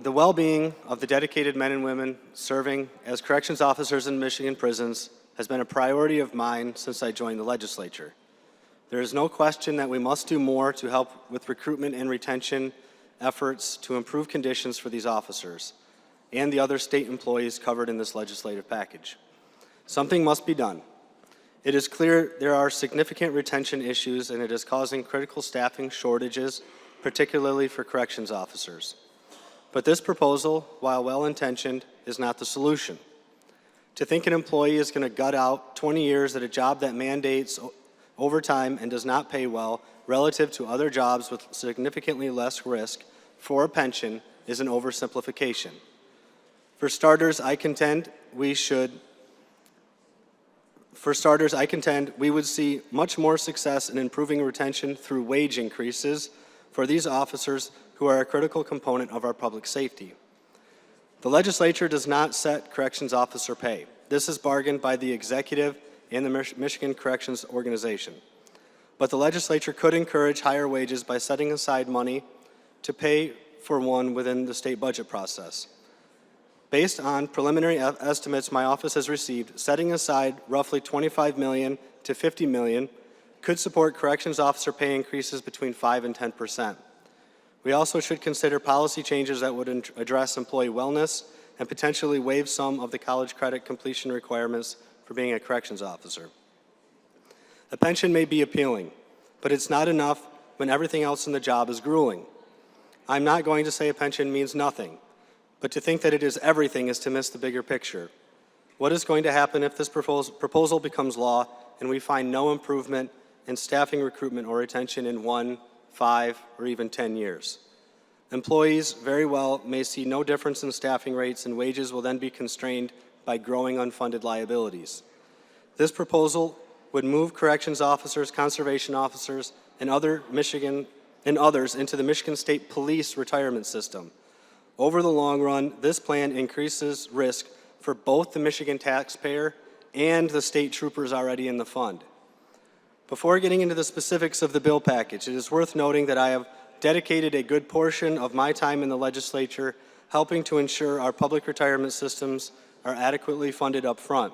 the well-being of the dedicated men and women serving as corrections officers in Michigan prisons has been a priority of mine since I joined the legislature. There is no question that we must do more to help with recruitment and retention efforts to improve conditions for these officers and the other state employees covered in this legislative package. Something must be done. It is clear there are significant retention issues, and it is causing critical staffing shortages, particularly for corrections officers. But this proposal, while well-intentioned, is not the solution. To think an employee is going to gut out 20 years at a job that mandates overtime and does not pay well relative to other jobs with significantly less risk for a pension is an oversimplification. For starters, I contend we would see much more success in improving retention through wage increases for these officers who are a critical component of our public safety. The legislature does not set corrections officer pay. This is bargained by the executive and the Michigan Corrections Organization. But the legislature could encourage higher wages by setting aside money to pay for one within the state budget process. Based on preliminary estimates my office has received, setting aside roughly $25 million to $50 million could support corrections officer pay increases between 5 and 10%. We also should consider policy changes that would address employee wellness and potentially waive some of the college credit completion requirements for being a corrections officer. A pension may be appealing, but it's not enough when everything else in the job is grueling. I'm not going to say a pension means nothing, but to think that it is everything is to miss the bigger picture. What is going to happen if this proposal becomes law and we find no improvement in staffing, recruitment, or retention in 1, 5, or even 10 years? Employees very well may see no difference in staffing rates, and wages will then be constrained by growing unfunded liabilities. This proposal would move corrections officers, conservation officers, and others into the Michigan State Police retirement system. Over the long run, this plan increases risk for both the Michigan taxpayer and the state troopers already in the fund. Before getting into the specifics of the bill package, it is worth noting that I have dedicated a good portion of my time in the legislature helping to ensure our public retirement systems are adequately funded up front.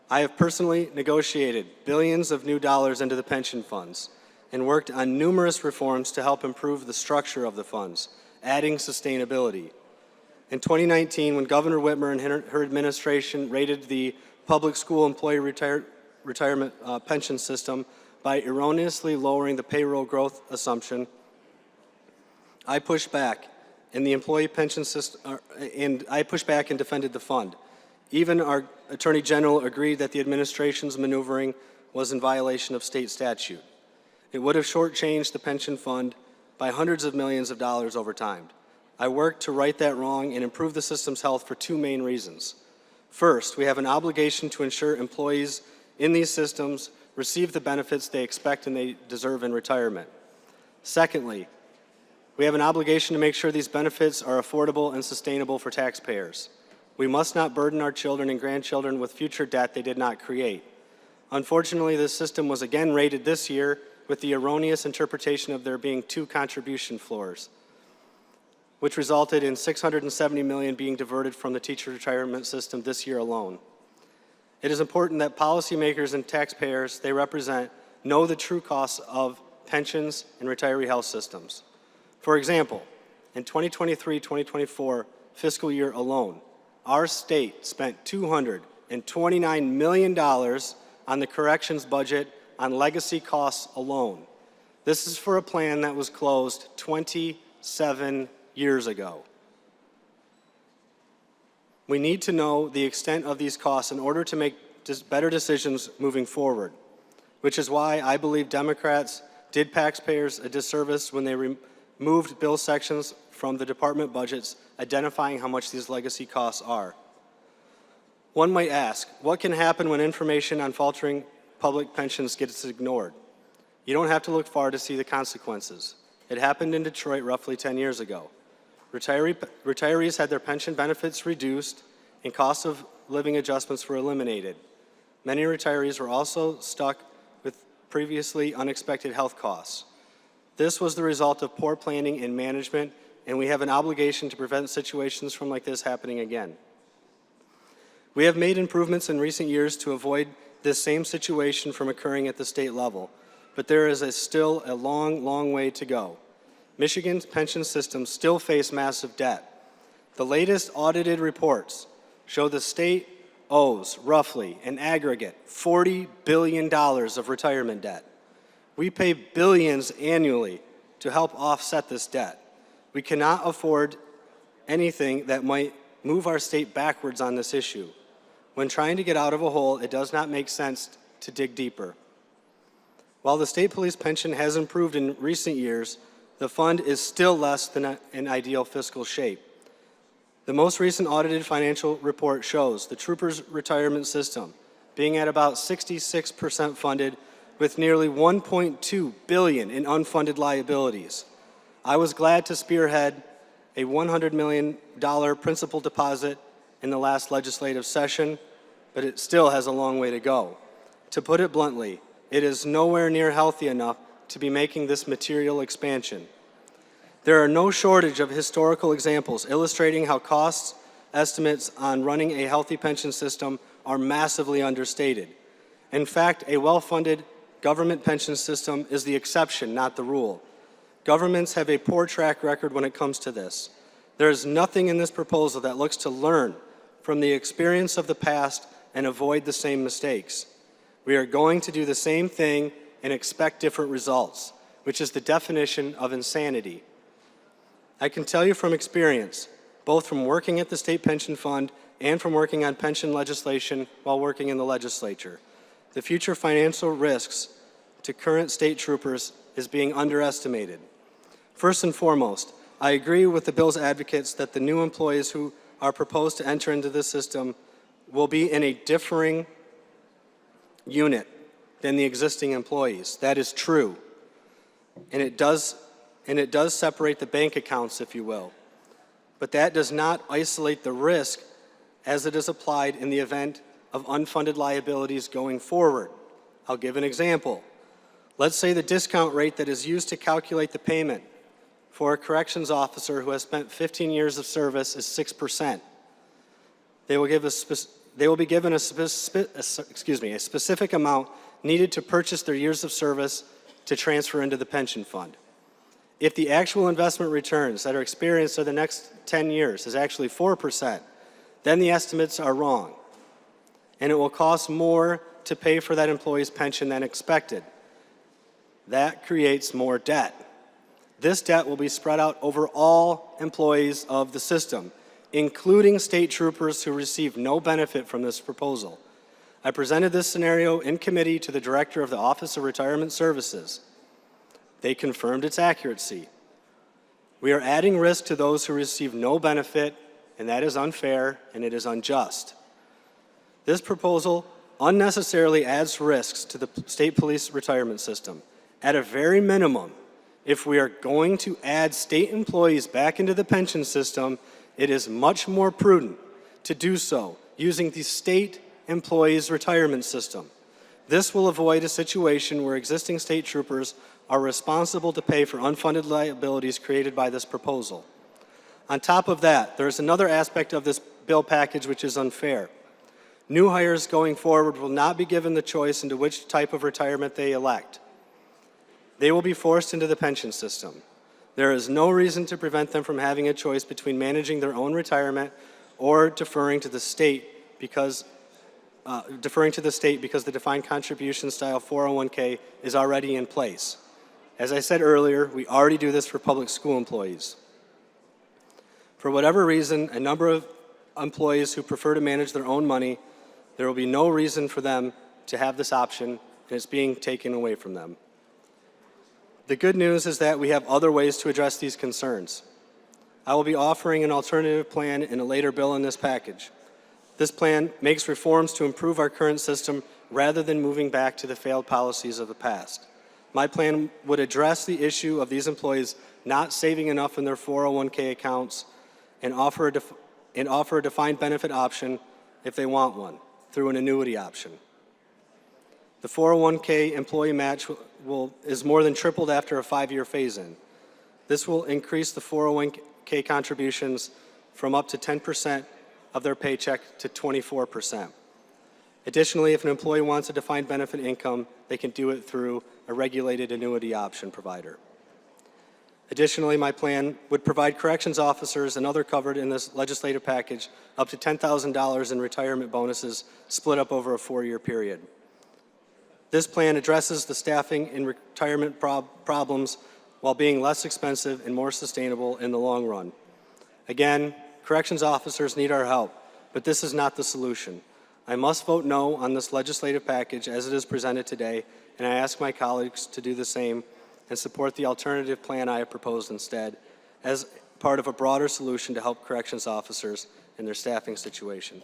I have personally negotiated billions of new dollars into the pension funds and worked on numerous reforms to help improve the structure of the funds, adding sustainability. In 2019, when Governor Whitmer and her administration raided the public school employee retirement pension system by erroneously lowering the payroll growth assumption, I pushed back in the employee pension system, and defended the fund. Even our Attorney General agreed that the administration's maneuvering was in violation of state statute. It would have shortchanged the pension fund by hundreds of millions of dollars over time. I worked to right that wrong and improve the system's health for two main reasons. First, we have an obligation to ensure employees in these systems receive the benefits they expect and they deserve in retirement. Secondly, we have an obligation to make sure these benefits are affordable and sustainable for taxpayers. We must not burden our children and grandchildren with future debt they did not create. Unfortunately, this system was again raided this year with the erroneous interpretation of there being 2 contribution floors, which resulted in $670 million being diverted from the teacher retirement system this year alone. It is important that policymakers and taxpayers they represent know the true costs of pensions and retiree health systems. For example, in 2023-2024 fiscal year alone, our state spent $229 million on the corrections budget on legacy costs alone. This is for a plan that was closed 27 years ago. We need to know the extent of these costs in order to make better decisions moving forward, which is why I believe Democrats did taxpayers a disservice when they removed bill sections from the department budgets identifying how much these legacy costs are. One might ask, what can happen when information on faltering public pensions gets ignored? You don't have to look far to see the consequences. It happened in Detroit roughly 10 years ago. Retirees had their pension benefits reduced and cost of living adjustments were eliminated. Many retirees were also stuck with previously unexpected health costs. This was the result of poor planning and management and we have an obligation to prevent situations from like this happening again. We have made improvements in recent years to avoid this same situation from occurring at the state level, but there is still a long, long way to go. Michigan's pension systems still face massive debt. The latest audited reports show the state owes roughly, in aggregate, $40 billion of retirement debt. We pay billions annually to help offset this debt. We cannot afford anything that might move our state backwards on this issue. When trying to get out of a hole, it does not make sense to dig deeper. While the state police pension has improved in recent years, the fund is still less than an ideal fiscal shape. The most recent audited financial report shows the troopers' retirement system being at about 66% funded with nearly $1.2 billion in unfunded liabilities. I was glad to spearhead a $100 million principal deposit in the last legislative session, but it still has a long way to go. To put it bluntly, it is nowhere near healthy enough to be making this material expansion. There are no shortage of historical examples illustrating how cost estimates on running a healthy pension system are massively understated. In fact, a well-funded government pension system is the exception, not the rule. Governments have a poor track record when it comes to this. There is nothing in this proposal that looks to learn from the experience of the past and avoid the same mistakes. We are going to do the same thing and expect different results, which is the definition of insanity. I can tell you from experience, both from working at the State Pension Fund and from working on pension legislation while working in the legislature, the future financial risks to current state troopers is being underestimated. First and foremost, I agree with the bill's advocates that the new employees who are proposed to enter into this system will be in a differing unit than the existing employees. That is true. And it does separate the bank accounts, if you will. But that does not isolate the risk as it is applied in the event of unfunded liabilities going forward. I'll give an example. Let's say the discount rate that is used to calculate the payment for a corrections officer who has spent 15 years of service is 6%. They will be given a specific amount needed to purchase their years of service to transfer into the pension fund. If the actual investment returns that are experienced over the next 10 years is actually 4%, then the estimates are wrong, and it will cost more to pay for that employee's pension than expected. That creates more debt. This debt will be spread out over all employees of the system, including state troopers who receive no benefit from this proposal. I presented this scenario in committee to the Director of the Office of Retirement Services. They confirmed its accuracy. We are adding risk to those who receive no benefit, and that is unfair and it is unjust. This proposal unnecessarily adds risks to the state police retirement system. At a very minimum, if we are going to add state employees back into the pension system, it is much more prudent to do so using the state employees' retirement system. This will avoid a situation where existing state troopers are responsible to pay for unfunded liabilities created by this proposal. On top of that, there is another aspect of this bill package which is unfair. New hires going forward will not be given the choice into which type of retirement they elect. They will be forced into the pension system. There is no reason to prevent them from having a choice between managing their own retirement or deferring to the state because the defined contribution style 401k is already in place. As I said earlier, we already do this for public school employees. For whatever reason, a number of employees who prefer to manage their own money, there will be no reason for them to have this option, and it's being taken away from them. The good news is that we have other ways to address these concerns. I will be offering an alternative plan in a later bill in this package. This plan makes reforms to improve our current system rather than moving back to the failed policies of the past. My plan would address the issue of these employees not saving enough in their 401k accounts and offer a defined benefit option if they want one through an annuity option. The 401k employee match is more than tripled after a 5-year phase-in. This will increase the 401k 401k contributions from up to 10% of their paycheck to 24%. Additionally, if an employee wants a defined benefit income, they can do it through a regulated annuity option provider. Additionally, my plan would provide corrections officers and other covered in this legislative package up to $10,000 in retirement bonuses split up over a 4-year period. This plan addresses the staffing and retirement problems while being less expensive and more sustainable in the long run. Again, corrections officers need our help, but this is not the solution. I must vote no on this legislative package as it is presented today, and I ask my colleagues to do the same and support the alternative plan I have proposed instead as part of a broader solution to help corrections officers in their staffing situation.